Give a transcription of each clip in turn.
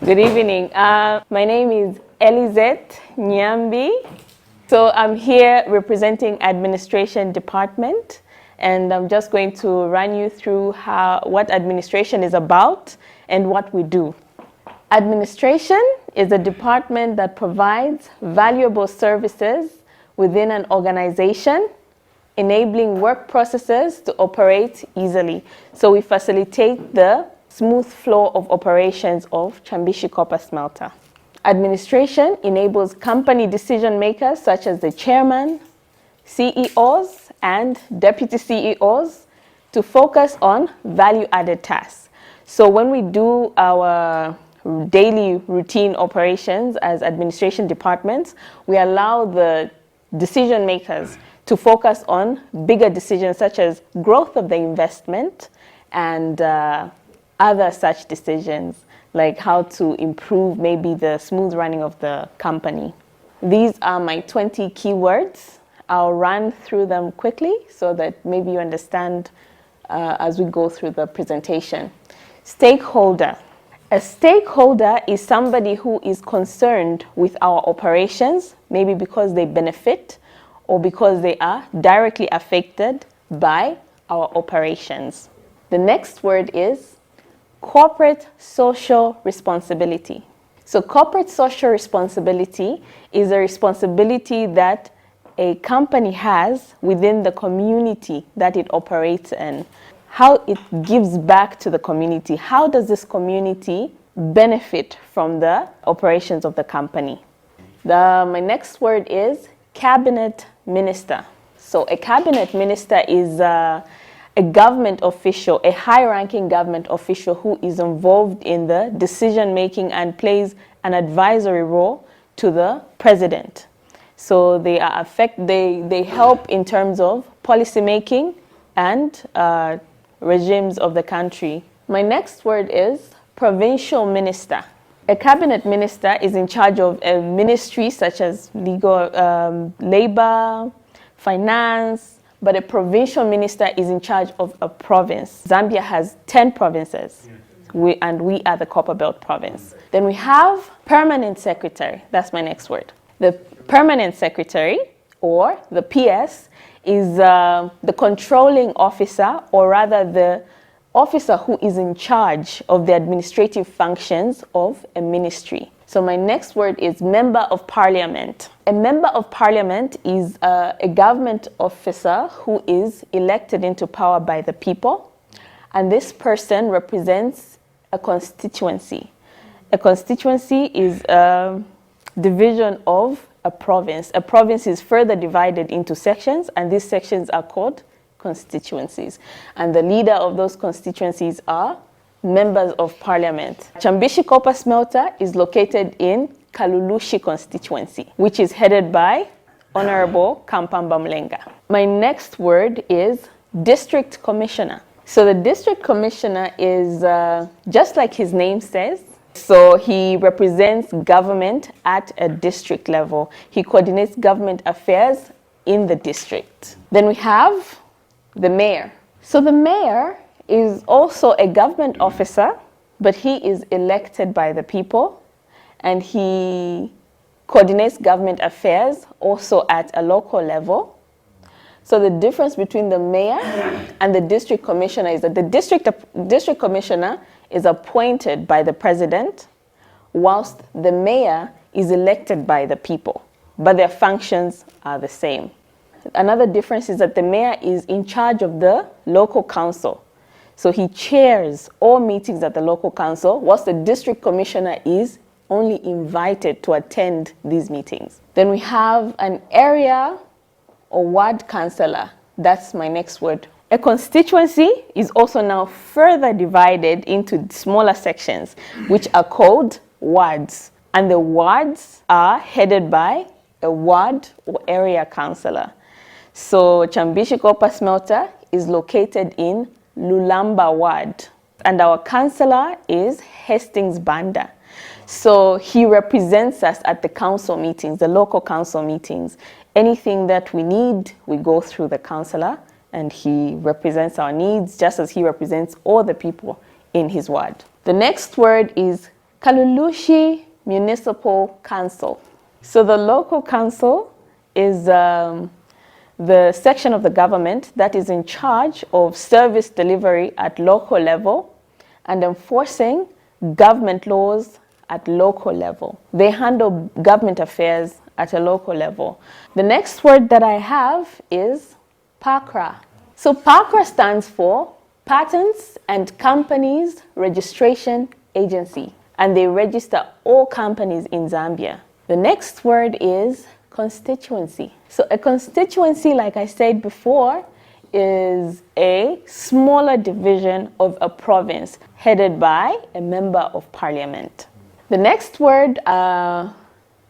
Good evening. My name is Elezeti. So I'm here representing Administration Department, and I'm just going to run you through what administration is about and what we do. Administration is a department that provides valuable services within an organization, enabling work processes to operate easily. So we facilitate the smooth flow of operations of Chambishi copper smelter. Administration enables company decision makers such as the chairman, CEOs, and deputy CEOs to focus on value-added tasks. So when we do our daily routine operations as administration departments, we allow the decision makers to focus on bigger decisions such as growth of the investment and other such decisions, like how to improve maybe the smooth running of the company. These are my 20 keywords. I'll run through them quickly so that maybe you understand as we go through the presentation. Stakeholder. A stakeholder is somebody who is concerned with our operations, maybe because they benefit or because they are directly affected by our operations. The next word is corporate social responsibility. So corporate social responsibility is a responsibility that a company has within the community that it operates in. How it gives back to the community. How does this community benefit from the operations of the company? My next word is cabinet minister. So a cabinet minister is a government official, a high-ranking government official who is involved in the decision-making and plays an advisory role to the president. So they help in terms of policy-making and regimes of the country. My next word is provincial minister. A cabinet minister is in charge of a ministry such as legal, labor, finance, but a provincial minister is in charge of a province. Zambia has 10 provinces, and we are the Copper Belt province. Then we have permanent secretary. That's my next word. The permanent secretary, or the PS, is the controlling officer, or rather the officer who is in charge of the administrative functions of a ministry. So my next word is member of parliament. A member of parliament is a government officer who is elected into power by the people, and this person represents a constituency. A constituency is a division of a province. A province is further divided into sections, and these sections are called constituencies. And the leader of those constituencies are members of parliament. Chambishi copper smelter is located in Kalulushi constituency, which is headed by Honorable Kampamba Mlenga. My next word is district commissioner. So the district commissioner is just like his name says. So he represents government at a district level. He coordinates government affairs in the district. Then we have the mayor. So the mayor is also a government officer, but he is elected by the people, and he coordinates government affairs also at a local level. So the difference between the mayor and the district commissioner is that the district commissioner is appointed by the president, whilst the mayor is elected by the people, but their functions are the same. Another difference is that the mayor is in charge of the local council. So he chairs all meetings at the local council, whilst the district commissioner is only invited to attend these meetings. Then we have an area or ward councillor. That's my next word. A constituency is also now further divided into smaller sections, which are called wards. And the wards are headed by a ward or area councillor. So Chambishi copper smelter is located in Lulamba ward, and our councillor is Hastings Banda. So he represents us at the council meetings, the local council meetings. Anything that we need, we go through the councillor, and he represents our needs just as he represents all the people in his ward. The next word is Kalulushi Municipal Council. So the local council is the section of the government that is in charge of service delivery at local level and enforcing government laws at local level. They handle government affairs at a local level. The next word that I have is PACRA. So PACRA stands for Patents and Companies Registration Agency, and they register all companies in Zambia. The next word is constituency. So a constituency, like I said before, is a smaller division of a province headed by a member of parliament. The next word,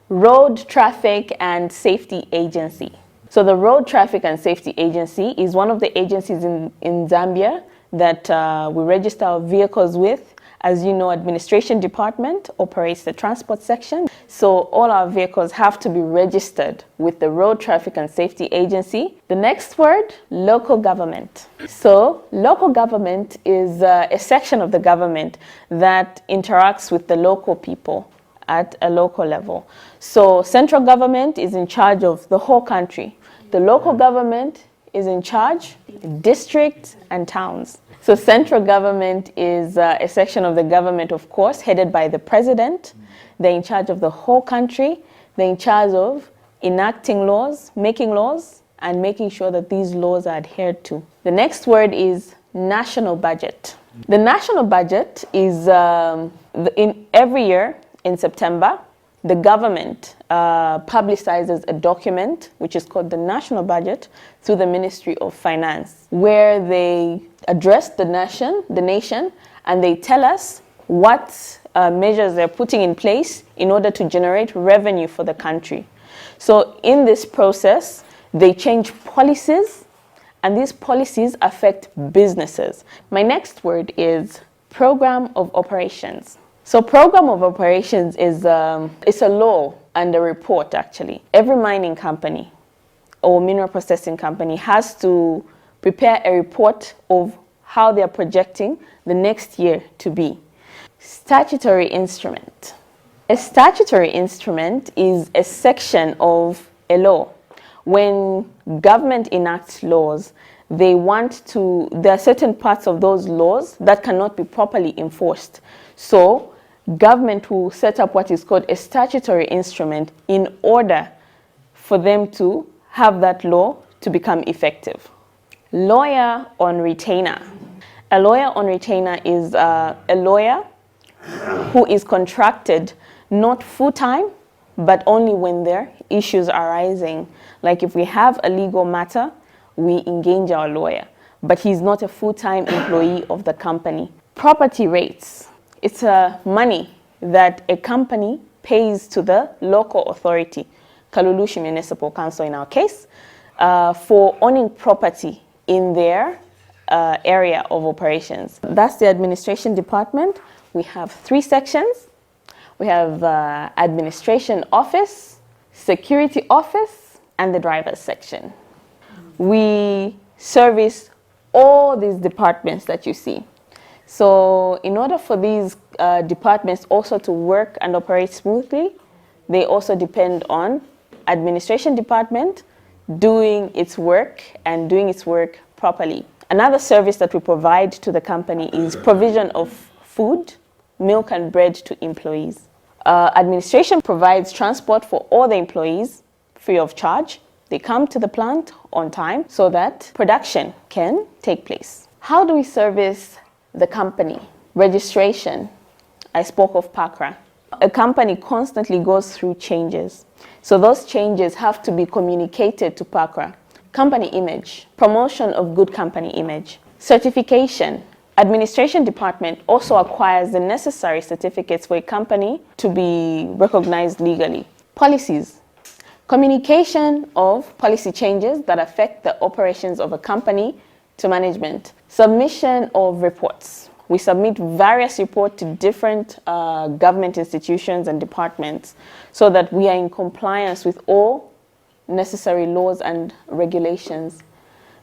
Road Traffic and Safety Agency. So the Road Traffic and Safety Agency is one of the agencies in Zambia that we register our vehicles with. As you know, administration department operates the transport section. So all our vehicles have to be registered with the Road Traffic and Safety Agency. The next word, local government. So local government is a section of the government that interacts with the local people at a local level. So central government is in charge of the whole country. The local government is in charge of districts and towns. So central government is a section of the government, of course, headed by the president. They're in charge of the whole country. They're in charge of enacting laws, making laws, and making sure that these laws are adhered to. The next word is national budget. The national budget is in every year in September, the government publicizes a document which is called the national budget through the Ministry of Finance, where they address the nation, and they tell us what measures they're putting in place in order to generate revenue for the country. So in this process, they change policies, and these policies affect businesses. My next word is program of operations. So program of operations is it's a law and a report, actually. Every mining company or mineral processing company has to prepare a report of how they are projecting the next year to be. Statutory instrument. A statutory instrument is a section of a law. When government enacts laws, there are certain parts of those laws that cannot be properly enforced. So government will set up what is called a statutory instrument in order for them to have that law to become effective. Lawyer on retainer. A lawyer on retainer is a lawyer who is contracted not full-time, but only when there are issues arising. Like if we have a legal matter, we engage our lawyer, but he's not a full-time employee of the company. Property rates. It's money that a company pays to the local authority, Kalulushi Municipal Council in our case, for owning property in their area of operations. That's the administration department. We have 3 sections. We have administration office, security office, and the driver's section. We service all these departments that you see. So in order for these departments also to work and operate smoothly, they also depend on administration department doing its work and doing its work properly. Another service that we provide to the company is provision of food, milk and bread to employees. Administration provides transport for all the employees free of charge. They come to the plant on time so that production can take place. How do we service the company? Registration. I spoke of PACRA. A company constantly goes through changes. So those changes have to be communicated to PACRA. Company image. Promotion of good company image. Certification. Administration department also acquires the necessary certificates for a company to be recognized legally. Policies. Communication of policy changes that affect the operations of a company to management. Submission of reports. We submit various reports to different government institutions and departments so that we are in compliance with all necessary laws and regulations.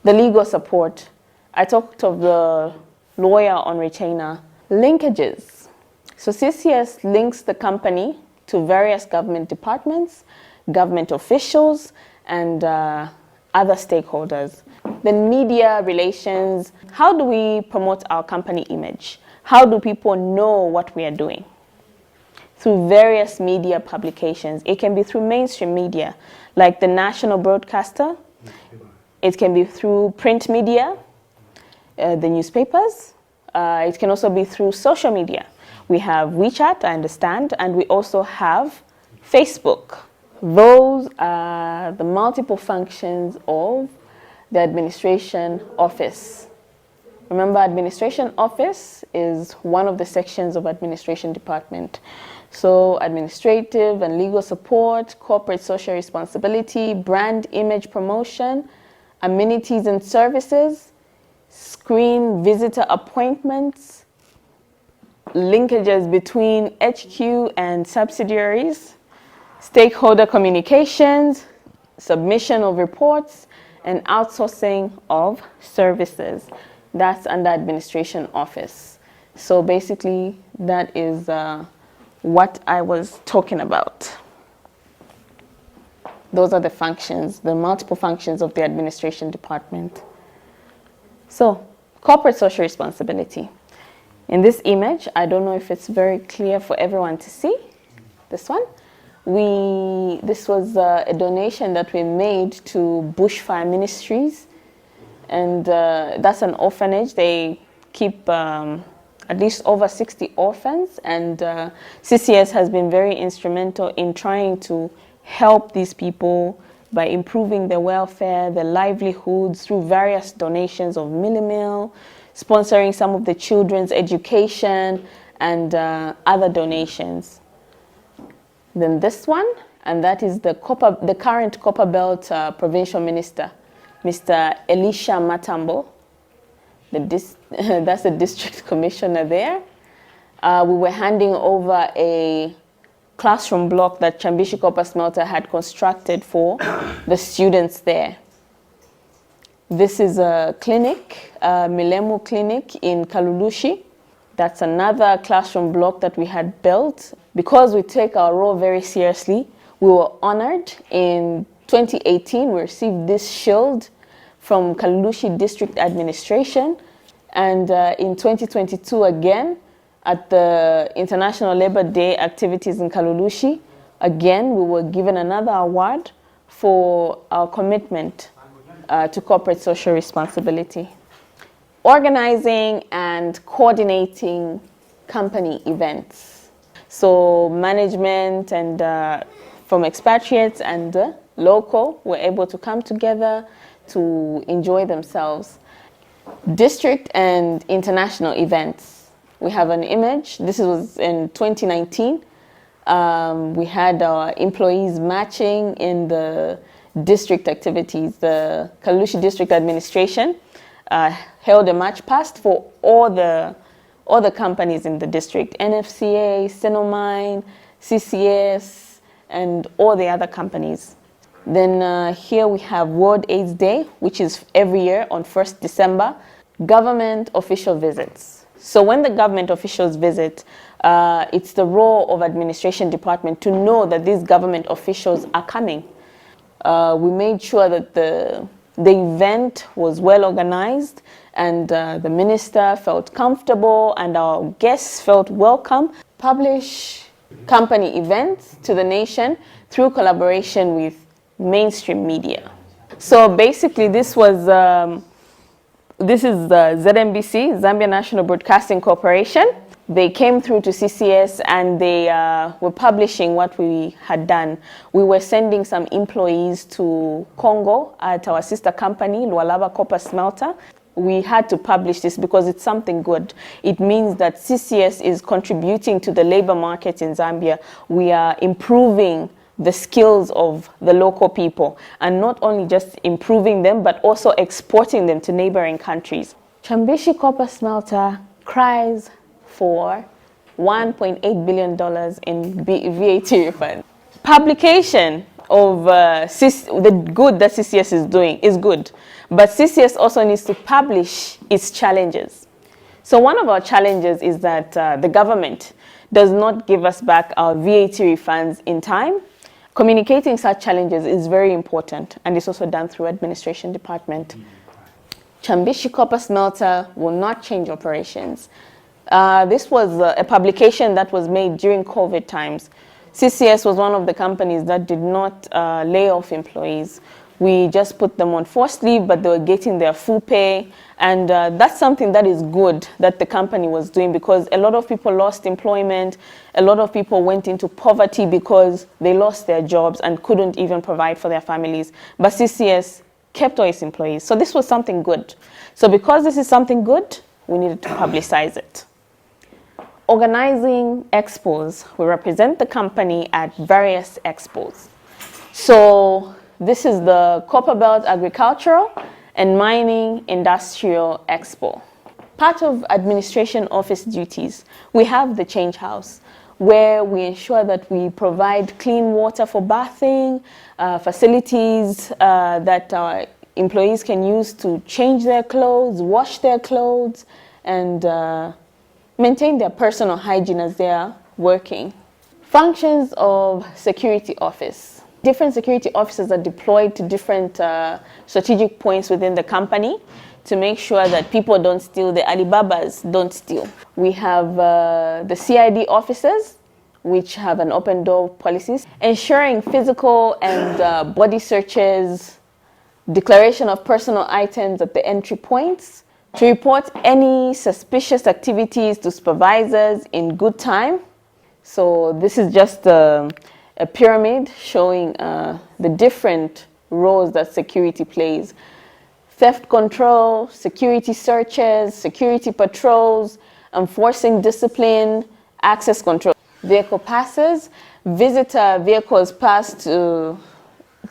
The legal support. I talked of the lawyer on retainer. Linkages. So CCS links the company to various government departments, government officials, and other stakeholders. Then media relations. How do we promote our company image? How do people know what we are doing? Through various media publications. It can be through mainstream media, like the national broadcaster. It can be through print media, the newspapers. It can also be through social media. We have WeChat, I understand, and we also have Facebook. Those are the multiple functions of the administration office. Remember, administration office is one of the sections of administration department. So administrative and legal support, corporate social responsibility, brand image promotion, amenities and services, screen visitor appointments, linkages between HQ and subsidiaries, stakeholder communications, submission of reports, and outsourcing of services. That's under administration office. So basically, that is what I was talking about. Those are the functions, the multiple functions of the administration department. So, corporate social responsibility. In this image, I don't know if it's very clear for everyone to see, this one. This was a donation that we made to Bushfire Ministries, and that's an orphanage. They keep at least over 60 orphans, and CCS has been very instrumental in trying to help these people by improving their welfare, their livelihoods through various donations of meal, sponsoring some of the children's education, and other donations. Then this one, and that is the current Copper Belt Provincial Minister, Mr. Elisha Matambo. That's the district commissioner there. We were handing over a classroom block that Chambishi Copper Smelter had constructed for the students there. This is a clinic, Milemu Clinic in Kalulushi. That's another classroom block that we had built. Because we take our role very seriously, we were honored. In 2018, we received this shield from Kalulushi District Administration. And in 2022 again, at the International Labour Day activities in Kalulushi, again, we were given another award for our commitment to corporate social responsibility. Organizing and coordinating company events. So management and from expatriates and local were able to come together to enjoy themselves. District and international events. We have an image. This was in 2019. We had our employees matching in the district activities. The Kalulushi District Administration held a match past for all the companies in the district. NFCA, Senomine, CCS, and all the other companies. Then here we have World AIDS Day, which is every year on 1st December. Government official visits. So when the government officials visit, it's the role of administration department to know that these government officials are coming. We made sure that the event was well organized, and the minister felt comfortable and our guests felt welcome. Publish company events to the nation through collaboration with mainstream media. So basically this was this is the ZNBC, Zambia National Broadcasting Corporation. They came through to CCS and they were publishing what we had done. We were sending some employees to Congo at our sister company, Lualaba Copper Smelter. We had to publish this because it's something good. It means that CCS is contributing to the labor market in Zambia. We are improving the skills of the local people, and not only just improving them, but also exporting them to neighboring countries. Chambishi Copper Smelter cries for $1.8 billion in VAT refund. Publication of the good that CCS is doing is good, but CCS also needs to publish its challenges. So one of our challenges is that the government does not give us back our VAT refunds in time. Communicating such challenges is very important, and it's also done through administration department. Chambishi Copper Smelter will not change operations. This was a publication that was made during COVID times. CCS was one of the companies that did not lay off employees. We just put them on forced leave, but they were getting their full pay. And that's something that is good that the company was doing, because a lot of people lost employment. A lot of people went into poverty because they lost their jobs and couldn't even provide for their families. But CCS kept all its employees. So this was something good. So because this is something good, we needed to publicize it. Organizing expos. We represent the company at various expos. So this is the Copperbelt Agricultural and Mining Industrial Expo. Part of administration office duties, we have the change house, where we ensure that we provide clean water for bathing, facilities that our employees can use to change their clothes, wash their clothes, and maintain their personal hygiene as they are working. Functions of security office. Different security officers are deployed to different strategic points within the company to make sure that people don't steal, the Alibabas don't steal. We have the CID officers, which have an open door policies, ensuring physical and body searches, declaration of personal items at the entry points, to report any suspicious activities to supervisors in good time. So this is just a pyramid showing the different roles that security plays. Theft control, security searches, security patrols, enforcing discipline, access control. Vehicle passes, visitor vehicles pass to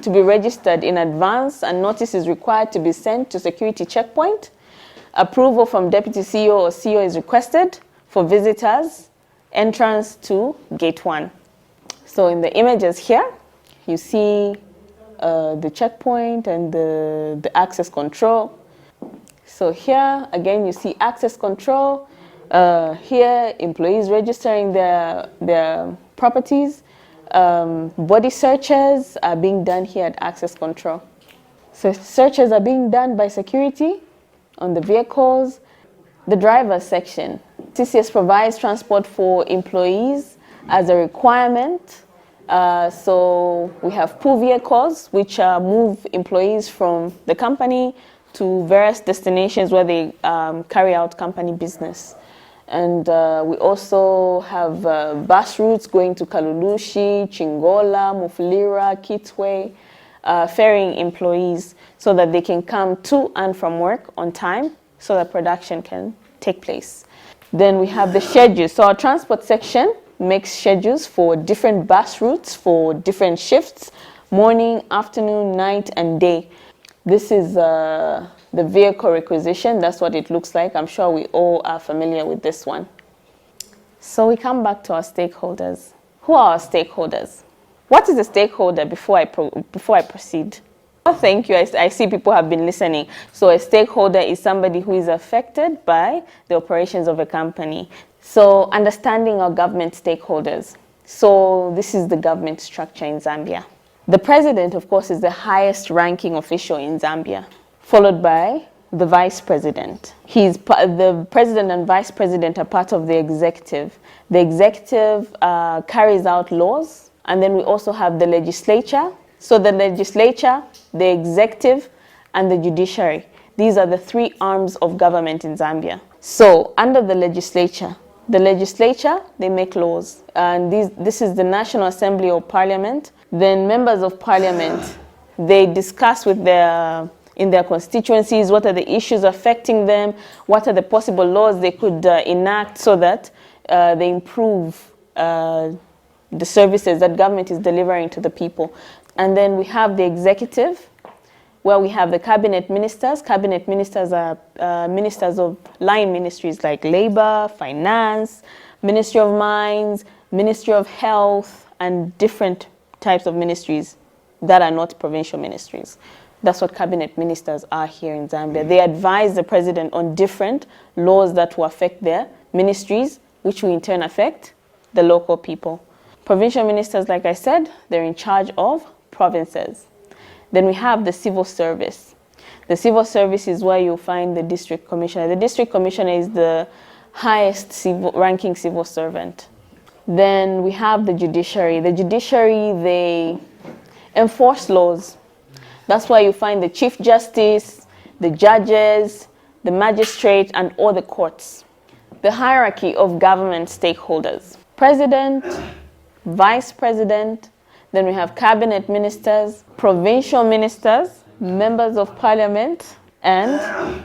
be registered in advance, and notice is required to be sent to security checkpoint. Approval from Deputy CEO or CEO is requested for visitors, entrance to Gate 1. So in the images here, you see the checkpoint and the access control. So here, again, you see access control. Here, employees registering their properties. Body searches are being done here at access control. So searches are being done by security on the vehicles. The driver's section. CCS provides transport for employees as a requirement. So we have pool vehicles, which move employees from the company to various destinations where they carry out company business. And we also have bus routes going to Kalulushi, Chingola, Mufulira, Kitwe, ferrying employees so that they can come to and from work on time so that production can take place. Then we have the schedules. So our transport section makes schedules for different bus routes for different shifts, morning, afternoon, night, and day. This is the vehicle requisition. That's what it looks like. I'm sure we all are familiar with this one. So we come back to our stakeholders. Who are our stakeholders? What is a stakeholder before I proceed? Oh, thank you. I see people have been listening. So a stakeholder is somebody who is affected by the operations of a company. So understanding our government stakeholders. So this is the government structure in Zambia. The president, of course, is the highest ranking official in Zambia, followed by the vice president. The president and vice president are part of the executive. The executive carries out laws, and then we also have the legislature. So the legislature, the executive, and the judiciary. These are the three arms of government in Zambia. So under the legislature, they make laws, and this is the National Assembly or Parliament. Then members of Parliament, they discuss with in their constituencies what are the issues affecting them, what are the possible laws they could enact so that they improve the services that government is delivering to the people. And then we have the executive, where we have the cabinet ministers. Cabinet ministers are ministers of line ministries like labor, finance, Ministry of Mines, Ministry of Health, and different types of ministries that are not provincial ministries. That's what cabinet ministers are here in Zambia. They advise the president on different laws that will affect their ministries, which will in turn affect the local people. Provincial ministers, like I said, they're in charge of provinces. Then we have the civil service. The civil service is where you'll find the district commissioner. The district commissioner is the highest ranking civil servant. Then we have the judiciary. The judiciary, they enforce laws. That's why you find the chief justice, the judges, the magistrate, and all the courts. The hierarchy of government stakeholders. President, vice president, then we have cabinet ministers, provincial ministers, members of parliament, and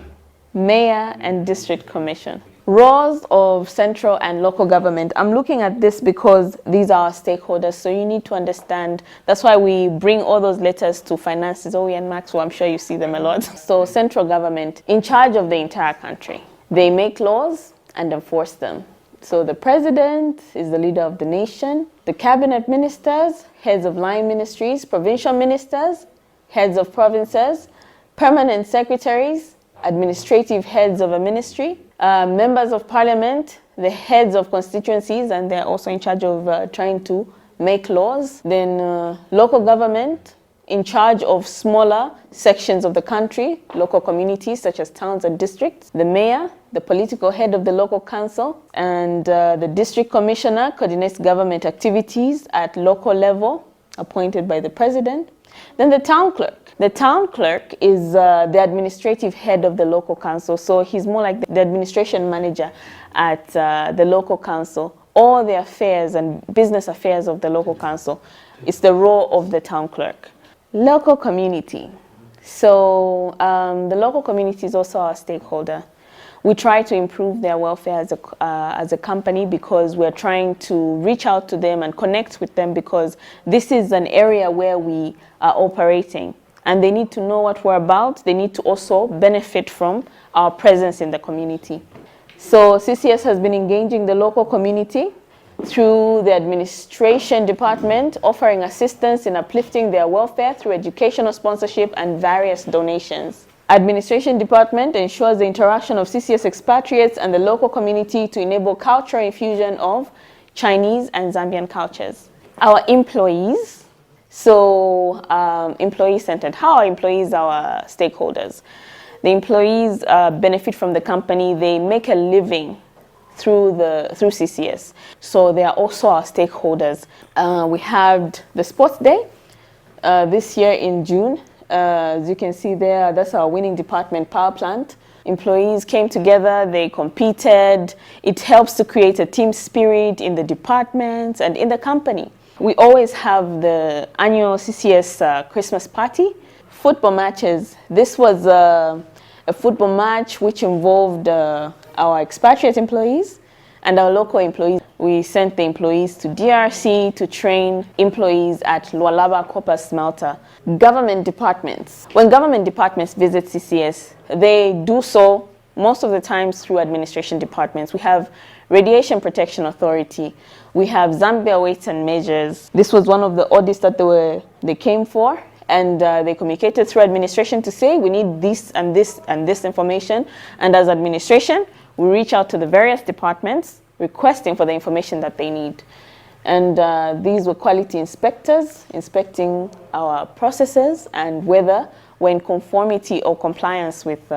mayor and district commission. Roles of central and local government. I'm looking at this because these are our stakeholders, so you need to understand. That's why we bring all those letters to finances, OE and Maxwell. I'm sure you see them a lot. So central government, in charge of the entire country. They make laws and enforce them. So the president is the leader of the nation. The cabinet ministers, heads of line ministries, provincial ministers, heads of provinces, permanent secretaries, administrative heads of a ministry, members of parliament, the heads of constituencies, and they're also in charge of trying to make laws. Then local government, in charge of smaller sections of the country, local communities such as towns and districts. The mayor, the political head of the local council, and the district commissioner coordinates government activities at local level, appointed by the president. Then the town clerk. The town clerk is the administrative head of the local council, so he's more like the administration manager at the local council. All the affairs and business affairs of the local council, it's the role of the town clerk. Local community. So the local community is also our stakeholder. We try to improve their welfare as a company because we're trying to reach out to them and connect with them, because this is an area where we are operating and they need to know what we're about. They need to also benefit from our presence in the community. So CCS has been engaging the local community through the administration department, offering assistance in uplifting their welfare through educational sponsorship and various donations. Administration department ensures the interaction of CCS expatriates and the local community to enable cultural infusion of Chinese and Zambian cultures. Our employees, so employee-centered. How are employees our stakeholders? The employees benefit from the company. They make a living through CCS. So they are also our stakeholders. We had the sports day this year in June. As you can see there, that's our winning department, power plant. Employees came together, they competed. It helps to create a team spirit in the departments and in the company. We always have the annual CCS Christmas party. Football matches. This was a football match which involved our expatriate employees and our local employees. We sent the employees to DRC to train employees at Lualaba Copper Smelter. Government departments. When government departments visit CCS, they do so most of the times through administration departments. We have Radiation Protection Authority. We have Zambia Weights and Measures. This was one of the audits that they came for, and they communicated through administration to say we need this and this and this information. And as administration, we reach out to the various departments requesting for the information that they need. And these were quality inspectors inspecting our processes and whether we're in conformity or compliance with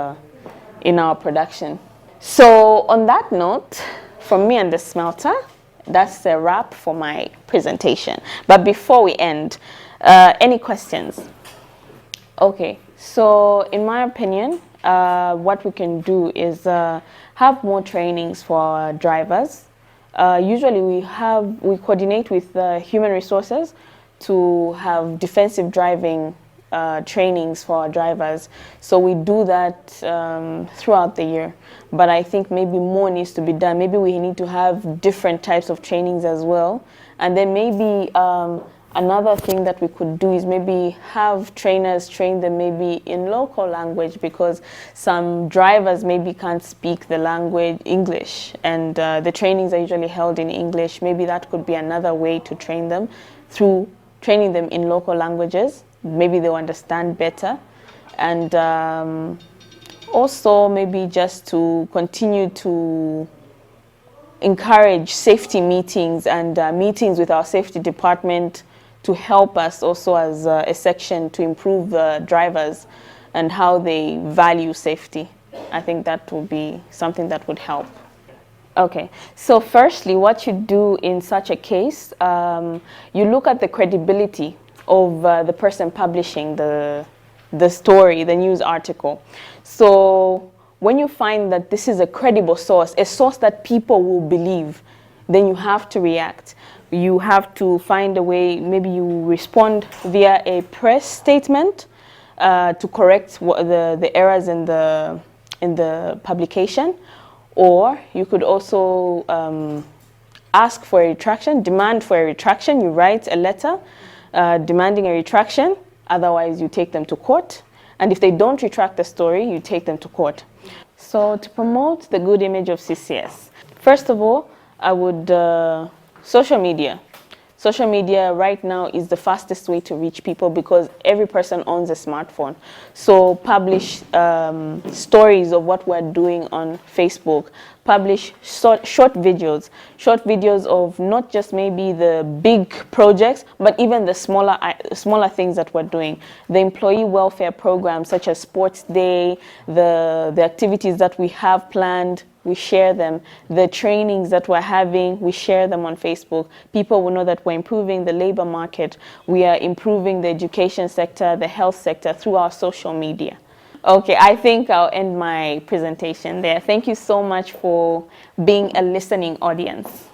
in our production. So on that note, from me and the smelter, that's a wrap for my presentation. But before we end, any questions? Okay, so in my opinion, what we can do is have more trainings for our drivers. Usually we coordinate with human resources to have defensive driving trainings for our drivers. So we do that throughout the year. But I think maybe more needs to be done. Maybe we need to have different types of trainings as well. And then maybe another thing that we could do is maybe have trainers train them maybe in local language, because some drivers maybe can't speak the language English, and the trainings are usually held in English. Maybe that could be another way to train them, through training them in local languages. Maybe they'll understand better. And also maybe just to continue to encourage safety meetings and meetings with our safety department to help us also as a section to improve the drivers and how they value safety. I think that would be something that would help. Okay, so firstly, what you do in such a case, you look at the credibility of the person publishing the story, the news article. So when you find that this is a credible source, a source that people will believe, then you have to react. You have to find a way, maybe you respond via a press statement to correct the errors in the publication, or you could also ask for a retraction, demand for a retraction. You write a letter demanding a retraction, otherwise you take them to court. And if they don't retract the story, you take them to court. So to promote the good image of CCS, first of all, I would, social media. Social media right now is the fastest way to reach people because every person owns a smartphone. So publish stories of what we're doing on Facebook. Publish short videos of not just maybe the big projects, but even the smaller things that we're doing. The employee welfare programs such as Sports Day, the activities that we have planned, we share them. The trainings that we're having, we share them on Facebook. People will know that we're improving the labor market. We are improving the education sector, the health sector through our social media. Okay, I think I'll end my presentation there. Thank you so much for being a listening audience.